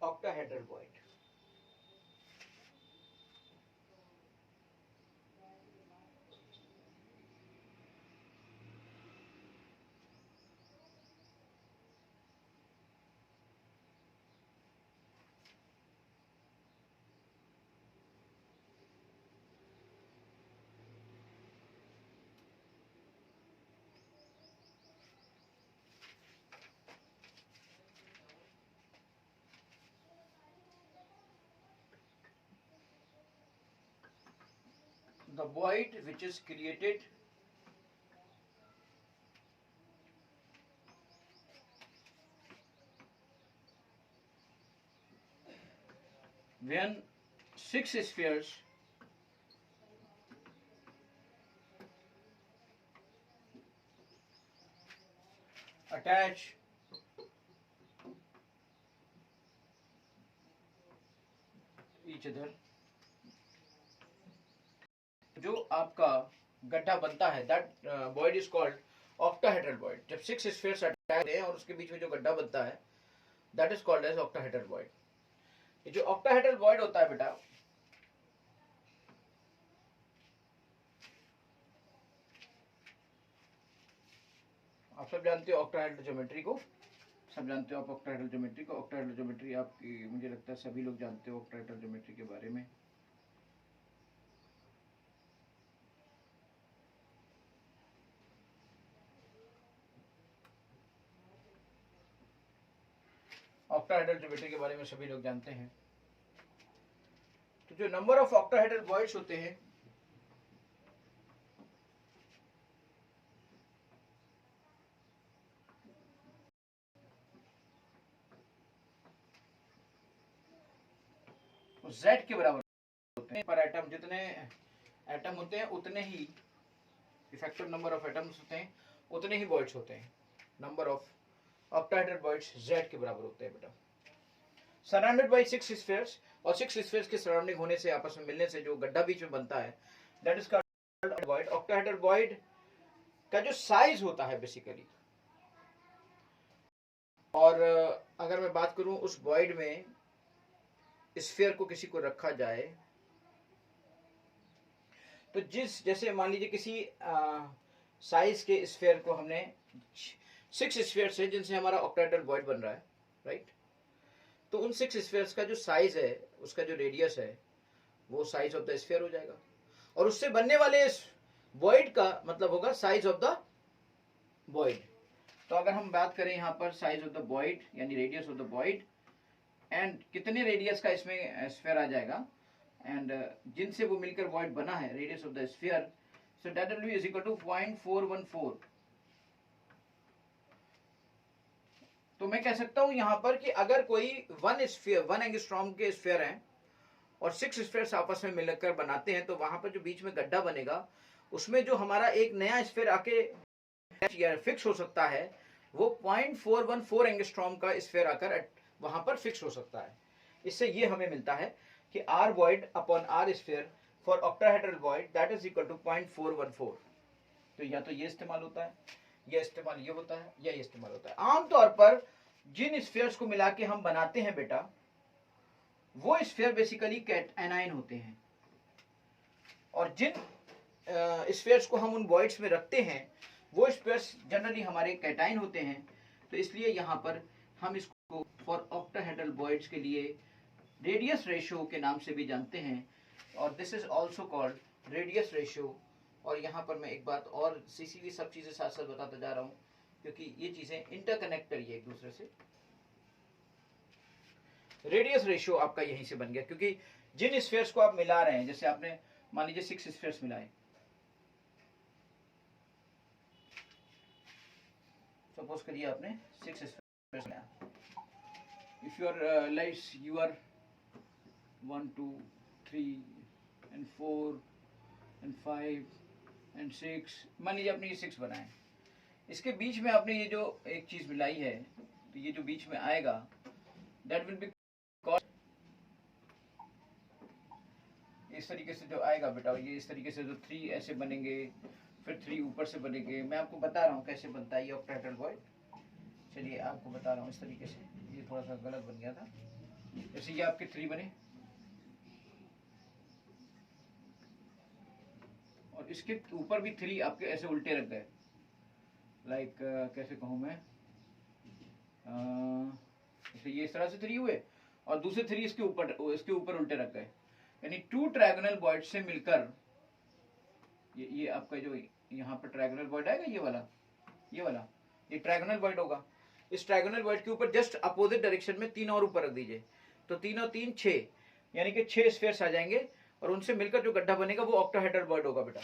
octahedral void. The void which is created when 6 spheres attach each other। जो आपका गड्ढा बनता है that void is called octahedral void। जब 6 स्फीयर्स अटैच होते हैं और उसके बीच में जो गड्ढा बनता है that is called as octahedral void। ये जो octahedral void होता है बेटा, आप सब जानते हो ऑक्टाहेड्रल ज्योमेट्री को, सब जानते हो आप ऑक्टाहेड्रल ज्योमेट्री को। ऑक्टाहेड्रल ज्योमेट्री आपकी, मुझे लगता है सभी लोग जानते हो ऑक्टाहेड्रल ज्योमेट्री के बारे में। ऑक्टाहेड्रल ज्योमेट्री के बारे में सभी लोग जानते हैं। तो जो नंबर ऑफ ऑक्टाहेड्रल वॉइड्स होते हैं Z के बराबर होते हैं। पर एटम, जितने एटम होते हैं उतने ही इफेक्टिव नंबर ऑफ एटम्स होते हैं, उतने ही वॉइड्स होते हैं। Number of octahedral voids Z के बराबर होते हैं बेटा। सराउंडेड बाय 6 स्फीयर्स, और 6 स्फीयर्स के सराउंडिंग होने से, आपस में मिलने से जो गड्ढा बीच में बनता है that is called void. Octahedral void का जो साइज होता है बेसिकली, और अगर मैं बात करूं उस वॉइड में स्फीयर को किसी को रखा जाए तो जैसे मान लीजिए किसी साइज के स्फीयर को हमने 6 स्फीयर्स है जिनसे हमारा ऑक्टाहेड्रल वॉइड बन रहा है, राइट। तो उन 6 स्फीयर्स का जो साइज है, उसका जो रेडियस है, वो साइज ऑफ द स्फीयर हो जाएगा, और उससे बनने वाले वॉइड का मतलब होगा साइज ऑफ द वॉइड। तो अगर हम बात करें यहाँ पर साइज ऑफ द वॉइड यानी radius of the void, and कितने रेडियस का इसमें स्फीयर आ जाएगा, एंड जिनसे वो मिलकर वॉइड बना है, radius of the sphere, so that will be is equal to 0.414। तो मैं कह सकता हूं यहां पर कि अगर कोई 1 एंगस्ट्रॉम के स्फीयर हैं और 6 स्फीयर्स आपस में मिलकर बनाते हैं, तो वहां पर जो बीच में गड्ढा बनेगा उसमें जो हमारा एक नया स्फीयर आके फिक्स हो सकता है, वो 0.414 एंगस्ट्रॉम का स्फीयर आकर वहां पर फिक्स हो सकता है। इससे ये हमें मिलता है कि R void upon R sphere for octahedral void that is equal to 0.414। तो या तो ये इस्तेमाल होता है, या इस्तेमाल ये होता है, या ये इस्तेमाल होता है। आमतौर पर जिन स्फीयर्स को मिला के हम बनाते हैं बेटा, वो स्फीयर बेसिकली कैटायन होते हैं, और जिन स्फीयर्स को हम उन वॉइड्स में रखते हैं वो स्फीयर्स जनरली हमारे कैटायन होते हैं। तो इसलिए यहाँ पर हम इसको फॉर ऑक्टाहेड्रल वॉइड्स के लिए रेडियस रेशियो के नाम से भी जानते हैं, और this is also called radius ratio. और यहाँ पर मैं एक बात और, सीसीवी सब चीजें साथ साथ बताता जा रहा हूँ क्योंकि ये चीजें इंटरकनेक्ट है एक दूसरे से। रेडियस रेशियो आपका यहीं से बन गया, क्योंकि जिन स्फीयर्स को आप मिला रहे हैं, जैसे आपने मान लीजिए 6 स्फीयर्स मिलाए, सपोज करिए आपने 6 स्फीयर्स मिलाया, if your lights you are 1 2 3 and 4 and 5 and 6, मान लीजिए आपने ये 6 बनाए, इसके बीच में आपने ये जो एक चीज मिलाई है, तो ये जो बीच में आएगा that will be called, इस तरीके से जो आएगा बेटा, ये इस तरीके से जो 3 ऐसे बनेंगे, फिर 3 ऊपर से बनेंगे। मैं आपको बता रहा हूँ कैसे बनता है ये ऑक्टाहेड्रल वॉइड। चलिए आपको बता रहा हूँ इस तरीके से, ये थोड़ा सा गलत बन गया था। जैसे ये आपके 3 बने, और इसके ऊपर भी 3 आपके ऐसे उल्टे रख गए, लाइक कैसे कहूँ मैं, जैसे ये इस तरह से 3 हुए और दूसरे 3 इसके ऊपर उल्टे रख गए, यानी 2 ट्रायगोनल वॉइड से मिलकर ये आपका जो यहाँ पर ट्रायगोनल वॉइड आएगा, ये ट्रायगोनल वॉइड होगा। इस ट्रायगोनल वॉइड के ऊपर जस्ट अपोजिट डायरेक्शन में 3 और ऊपर रख दीजिए, तो 3 और 3 6, यानी कि 6 स्फीयर्स आ जाएंगे, और उनसे मिलकर जो गड्ढा बनेगा वो ऑक्टाहेड्रल वॉइड होगा बेटा।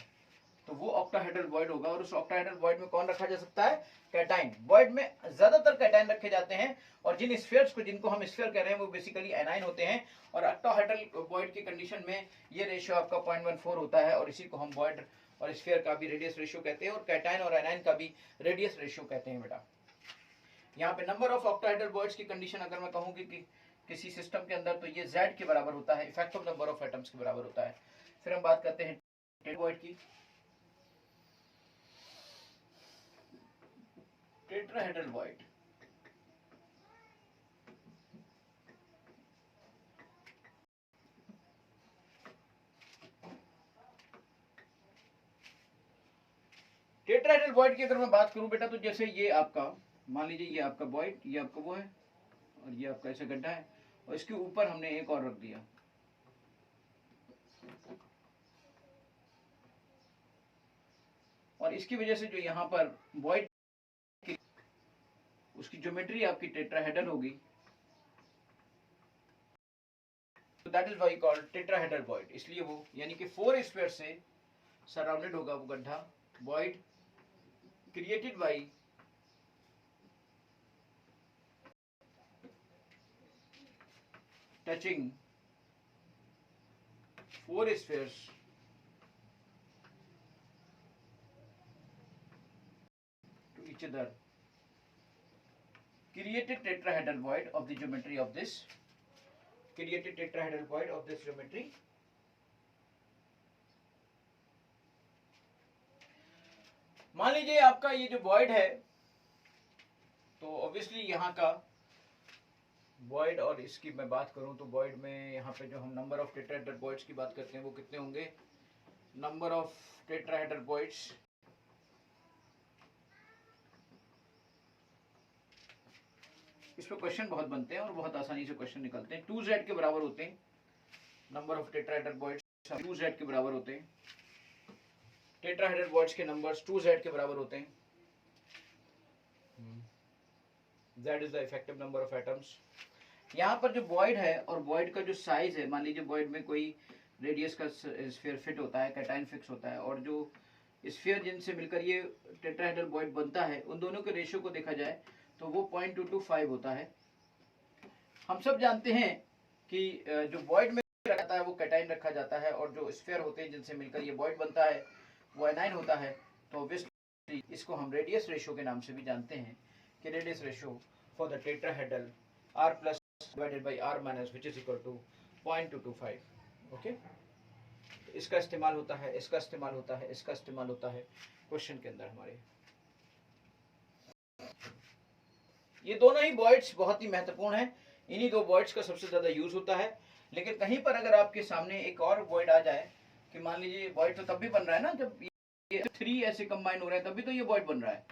तो वो ऑक्टाहेड्रल वॉइड होगा, और उस ऑक्टाहेड्रल वॉइड में कौन रखा जा सकता है, कैटायन। वॉइड में ज्यादातर कैटायन रखे जाते हैं, और जिन स्फीयर्स को, जिनको हम स्फीयर कह रहे हैं, वो बेसिकली एनायन होते हैं। और ऑक्टाहेड्रल वॉइड की कंडीशन में ये रेशियो आपका 0.14 होता है, और इसी को हम वॉइड और स्फीयर का भी रेडियस रेशियो कहते हैं, और कैटायन और एनायन का भी रेडियस रेशियो कहते हैं बेटा। यहाँ पे नंबर ऑफ ऑक्टाहेड्रल बॉन्ड्स की कंडीशन अगर मैं कहूँ कि किसी सिस्टम के अंदर, तो ये Z के बराबर होता है, इफेक्टिव नंबर ऑफ एटम्स के बराबर होता है। फिर हम बात करते हैं टेट्राहेड्रल की। टेट्राहेड्रल बॉन्ड टेट्राहेड्रल बॉन्ड की अगर मैं बात करूं बेटा, तो जैसे ये आपका, मान लीजिए ये आपका बॉन्ड, ये आपका वो है, और ये आपका ऐसे गड्ढा है, और इसके ऊपर हमने एक और रख दिया। और इसकी वजह से जो यहाँ पर बॉन्ड की उसकी ज्योमेट्री आपकी टेट्राहेड्रल होगी, तो that is why called tetrahedral bond. इसलिए वो यानी कि 4 स्क्वायर से सराउंडेड होगा वो गड्ढा, bond created by touching 4 spheres to each other created tetrahedral void of the geometry of this geometry. मान लीजिए आपका ये जो वॉइड है, तो ऑब्वियसली यहाँ का वॉइड, और इसकी मैं बात करूं तो वॉइड में यहाँ पे जो हम नंबर ऑफ टेट्राहेड्रल वॉइड्स की बात करते हैं वो कितने होंगे, नंबर ऑफ टेट्राहेड्रल वॉइड्स इस पर क्वेश्चन बहुत बनते हैं और बहुत आसानी से क्वेश्चन निकलते हैं। 2Z के बराबर होते हैं number of tetrahedral voids, 2Z के बराबर होते हैं। टेट्राहेड्रल वॉइड्स के नंबर्स 2Z के बराबर होते हैं। Z is the effective number of atoms. यहाँ पर जो वॉइड है और वॉइड का जो साइज है, मान लीजिए वॉइड में कोई रेडियस का स्फीयर फिट होता है, कैटाइन फिक्स होता है, और जो स्फीयर जिनसे मिलकर ये टेट्राहेड्रल वॉइड बनता है, उन दोनों के रेशियो को देखा जाए तो वो 0.225 होता है। हम सब जानते हैं कि जो वॉइड में रखा जाता है वो कैटाइन रखा जाता है, और जो स्फीयर होते हैं जिनसे मिलकर ये वॉइड बनता है वो एनाइन होता है। तो ऑब्वियसली इसको हम रेडियस रेशियो के नाम से भी जानते हैं कि radius ratio for the tetrahedral R plus divided by R minus which is equal to 0.225. Okay, इसका इस्तेमाल होता है, इसका इस्तेमाल होता है, इसका इस्तेमाल होता है क्वेश्चन के अंदर हमारे। ये दोनों ही वॉइड्स बहुत ही महत्वपूर्ण है, इन्हीं दो वॉइड्स का सबसे ज्यादा यूज होता है। लेकिन कहीं पर अगर आपके सामने एक और वॉइड आ जाए कि मान लीजिए वॉइड तो तब भी बन रहा है ना जब ये 3 ऐसे कंबाइन हो रहे हैं, तभी तो ये वॉइड बन रहा है,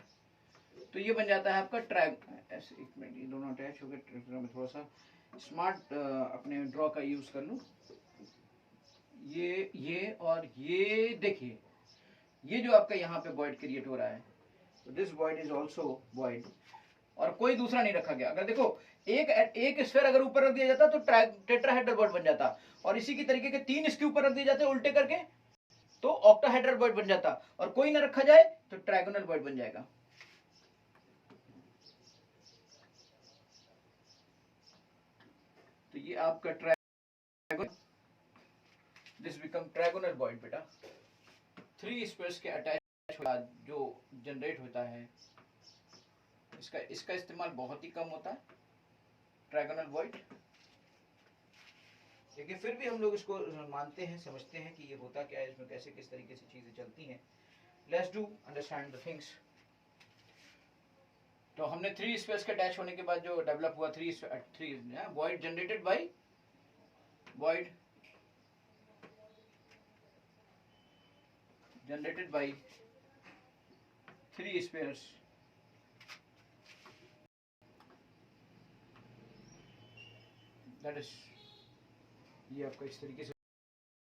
तो ये बन जाता है आपका ट्रैग। ऐसे एक मिनट, ये दोनों अटैच हो गए, मैं थोड़ा सा स्मार्ट अपने ड्रॉ का यूज कर लूं। ये और ये देखिए, ये जो आपका यहाँ पे वॉइड क्रिएट हो रहा है, तो this void is also void, और कोई दूसरा नहीं रखा गया। अगर देखो एक स्फीयर अगर ऊपर रख दिया जाता तो टेट्राहेड्रल वॉइड बन जाता, और इसी की तरीके के 3 इसके ऊपर रख दिए जाते उल्टे करके तो ऑक्टाहेड्रल वॉइड बन जाता, और कोई ना रखा जाए तो ट्रायगोनल वॉइड बन जाएगा। तो ये आपका trigonal, this become trigonal void बेटा। 3 स्पेयर्स के अटैच जो जनरेट होता है, इसका इस्तेमाल बहुत ही कम होता है ट्रायगोनल वॉइड, लेकिन फिर भी हम लोग इसको मानते हैं, समझते हैं कि ये होता क्या है, इसमें कैसे किस तरीके से चीजें चलती हैं। Let's do understand the things. तो हमने 3 स्पेयर्स के अटैच होने के बाद जो डेवलप हुआ 3 void generated by void generated by 3 spheres that is, ये आपका इस तरीके से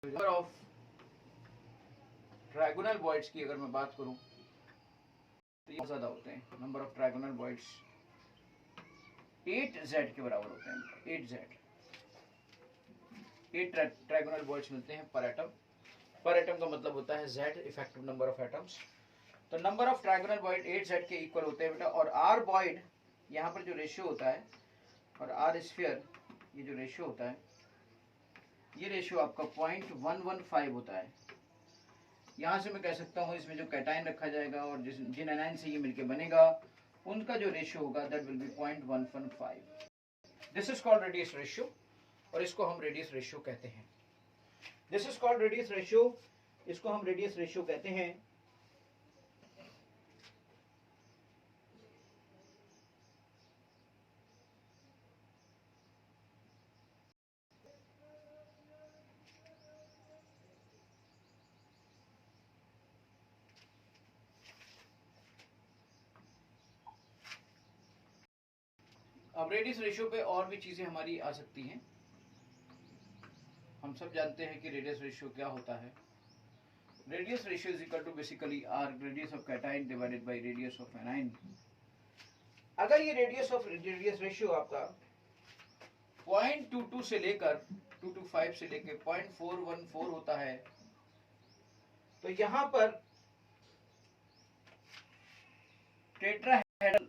नंबर ऑफ ट्रायगोनल वॉइड्स की अगर मैं बात करूं तो ये ज्यादा होते हैं। Number of trigonal voids 8Z के बराबर होते हैं। 8Z 8 ट्रायगोनल वॉइड्स मिलते हैं पर एटम। पर एटम का मतलब होता है Z, effective number of atoms. तो number of trigonal void 8Z के इक्वल होते हैं बेटा, और R वॉइड यहाँ पर जो रेशियो होता है, और R स्फीयर ये जो रेशियो होता है, ये रेशियो आपका 0.115 होता है। यहाँ से मैं कह सकता हूँ इसमें जो कैटाइन रखा जाएगा और जिन एनाइन से ये मिलके बनेगा उनका जो रेशियो होगा that will B 0.115. This is called radius ratio और इसको हम रेडियस रेशियो कहते हैं. This is called radius ratio, इसको हम रेडियस रेशियो कहते हैं. अब रेडियस रेशियो पे और भी चीजें हमारी आ सकती हैं. हम सब जानते हैं कि रेडियस रेशियो क्या होता है. Radius ratio is equal to basically r radius of cation divided by radius of anion. अगर ये रेडियस रेशियो आपका 0.22 से लेकर 225 से लेकर 0.414 होता है, तो यहां पर टेट्राहेड्रल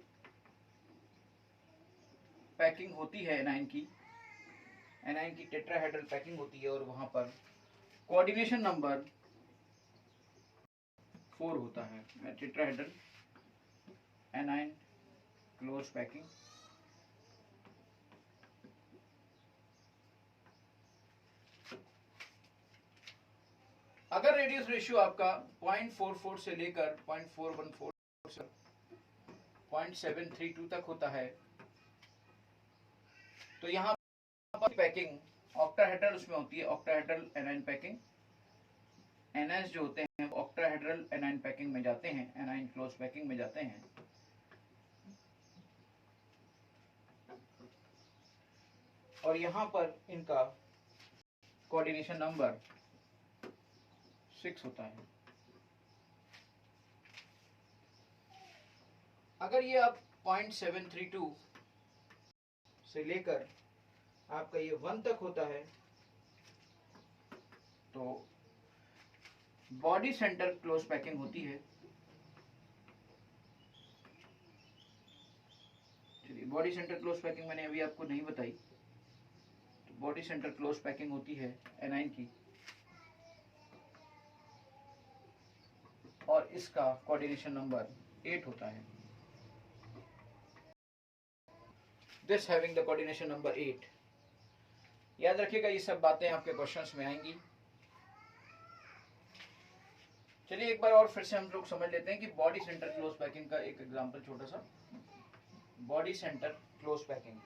पैकिंग होती है एनाइन की टेट्राहेड्रल पैकिंग होती है और वहां पर कोऑर्डिनेशन नंबर 4 होता है. Tetrahedral A9 close packing. अगर रेडियस रेशियो आपका 0.44 से लेकर 0.414 से 0.732 तक होता है, तो यहाँ पर पैकिंग ऑक्टाहेड्रल उसमें होती है. Octahedral A9 packing. एनाइंस जो होते हैं ऑक्टाहेड्रल एनाइन पैकिंग में जाते हैं, एनाइन क्लोज पैकिंग में जाते हैं. और यहाँ पर इनका कोऑर्डिनेशन नंबर 6 होता है. अगर ये आप 0.732 से लेकर आपका ये 1 तक होता है, तो बॉडी सेंटर क्लोज पैकिंग होती है. चलिए, बॉडी सेंटर क्लोज पैकिंग मैंने अभी आपको नहीं बताई. तो बॉडी सेंटर क्लोज पैकिंग होती है एनाइन की और इसका कोऑर्डिनेशन नंबर 8 होता है. This having the coordination number 8. याद रखिएगा, ये सब बातें आपके क्वेश्चंस में आएंगी. चलिए एक बार और फिर से हम लोग समझ लेते हैं कि बॉडी सेंटर क्लोज पैकिंग का एक एग्जांपल छोटा सा. Body centre close packing.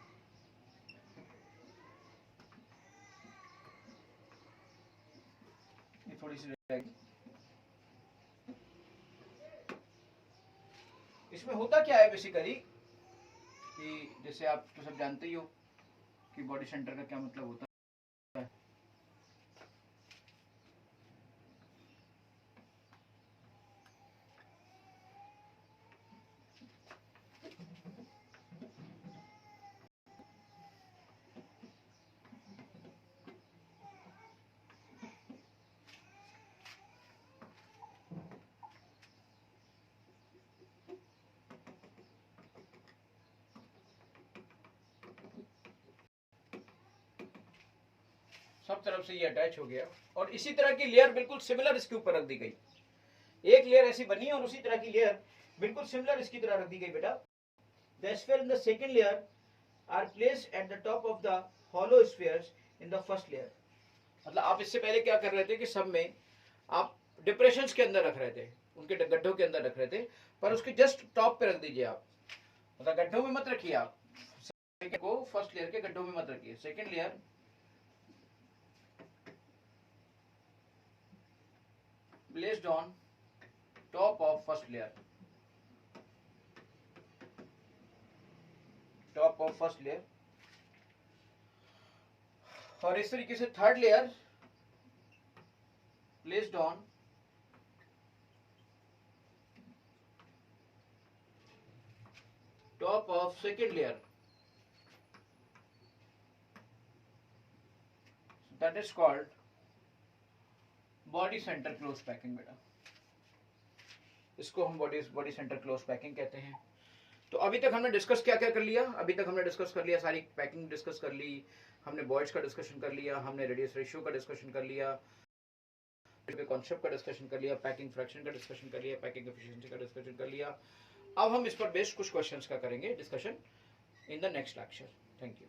ये थोड़ी सी रहेगी. इसमें होता क्या है बेसिकली कि जैसे आप तो सब जानते ही हो कि बॉडी सेंटर का क्या मतलब होता है. सब तरफ से ये अटैच हो गया और इसी तरह की लेयर बिल्कुल सिमिलर इसके ऊपर रख दी गई. एक लेयर ऐसी बनी और उसी तरह की लेयर बिल्कुल सिमिलर इसकी तरह रख दी गई. बेटा, the sphere in the second layer are placed at the top of the hollow spheres in the first layer. मतलब आप इससे पहले क्या कर रहे थे कि सब में आप डिप्रेशंस के अंदर रख रहे थे, उनके गड्ढों के अंदर रख रहे थे, पर उसके जस्ट टॉप पे रख दीजिए आप. मतलब गड्ढों में मत रखिए आप को, फर्स्ट लेयर के गड्ढों में मत रखिए. Second layer placed on top of first layer. Top of first layer. और इस तरीके से third layer placed on top of second layer. That is called body centre close packing. बेटा, इसको हम बॉडी सेंटर क्लोज पैकिंग कहते हैं. तो अभी तक हमने डिस्कस क्या क्या कर लिया. अभी तक हमने डिस्कस कर लिया, सारी पैकिंग डिस्कस कर ली. हमने बॉयड्स का डिस्कशन कर लिया, हमने रेडियस रेशियो का डिस्कशन कर लिया, कॉन्सेप्ट का डिस्कशन कर लिया, पैकिंग फ्रैक्शन का डिस्कशन कर लिया, पैकिंग एफिशिएंसी का डिस्कशन कर लिया. अब हम इस पर बेस्ड कुछ क्वेश्चंस का करेंगे discussion in the next lecture. Thank you.